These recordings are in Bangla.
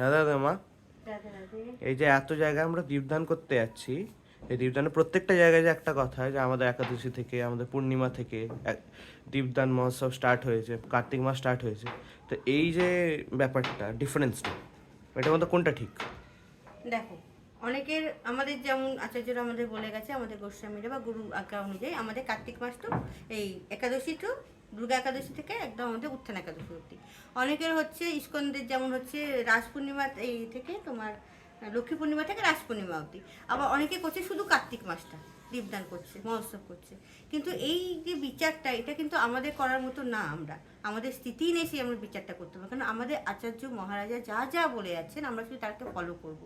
রাধা রাধা মা। রাধে রাধে। এই যে এত জায়গায় আমরা দীপদান করতে যাচ্ছি, এই দীপদানের প্রত্যেকটা জায়গায় যে একটা কথা যে আমাদের একাদশী থেকে, আমাদের পূর্ণিমা থেকে দীপদান মহোৎসব স্টার্ট হয়েছে, কার্তিক মাস স্টার্ট হয়েছে। তো এই যে ব্যাপারটা, ডিফারেন্সটা, এটার মধ্যে কোনটা ঠিক? দেখো, অনেকের আমাদের যেমন আচার্যরা আমাদের বলে গেছে, আমাদের গোস্বামীরা বা গুরু আজ্ঞা অনুযায়ী আমাদের কার্তিক মাস তো এই একাদশী তো দুর্গা একাদশী থেকে একদম আমাদের উত্থান একাদশী অবধি। অনেকের হচ্ছে ইস্কনদের যেমন হচ্ছে রাস পূর্ণিমা এই থেকে তোমার লক্ষ্মী পূর্ণিমা থেকে রাস পূর্ণিমা অবধি। আবার অনেকে করছে শুধু কার্তিক মাসটা দীপদান করছে, মহোৎসব করছে। কিন্তু এই যে বিচারটা, এটা কিন্তু আমাদের করার মতো না। আমাদের স্থিতি নেই সেই আমরা বিচারটা করতে পারবো, কারণ আমাদের আচার্য মহারাজা যা যা বলে যাচ্ছেন আমরা শুধু তাকে ফলো করব।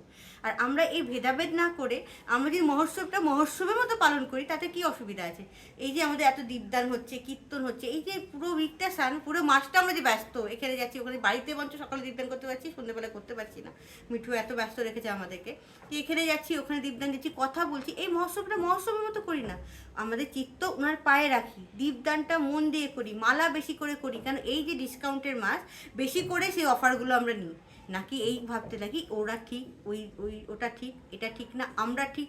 আর আমরা এই ভেদাভেদ না করে আমরা যদি মহোৎসবটা মহোৎসবের মতো পালন করি, তাতে কি অসুবিধা আছে? এই যে আমাদের এত দীপদান হচ্ছে, কীর্তন হচ্ছে, এই যে পুরো উইকটা পুরো মাসটা আমরা যে ব্যস্ত, এখানে যাচ্ছি ওখানে, বাড়িতে মঞ্চ সকালে দীপদান করতে পারছি, সন্ধ্যেবেলা করতে পারছি না, মিঠু এত ব্যস্ত রেখেছে আমাদেরকে। এখানে যাচ্ছি ওখানে দীপদান দিচ্ছি, কথা বলছি, এই মহোৎসবটা মহোৎসবের মতো করি না। আমাদের চিত্ত ওনার পায়ে রাখি, দীপদানটা মন দিয়ে করি, মালা বেশি করে করি, কারণ এই যে ডিসকাউন্টের মাস, বেশি করে সেই অফারগুলো আমরা নিই। নাকি এই ভাবতে থাকি ওরা ঠিক, ওটা ঠিক, এটা ঠিক না, আমরা ঠিক,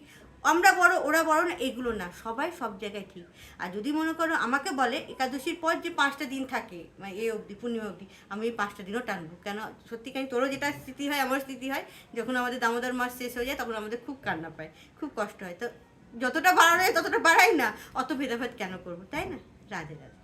আমরা বড় ওরা বড় না, এগুলো না, সবাই সব জায়গায় ঠিক। আর যদি মনে করো আমাকে বলে একাদশীর পর যে 5টা দিন থাকে, মানে এ অবধি পূর্ণিমা অবধি, আমি এই 5টা দিনও টানবো। কেন? সত্যিকারই তোরও যেটা স্থিতি হয় আমার স্থিতি হয়, যখন আমাদের দামোদর মাস শেষ হয়ে যায় তখন আমাদের খুব কান্না পায়, খুব কষ্ট হয়। তো যতটা বাড়ানো যায় ততটা বাড়াই না, অত ভেদাভেদ কেন করবো, তাই না? রাধে রাধে।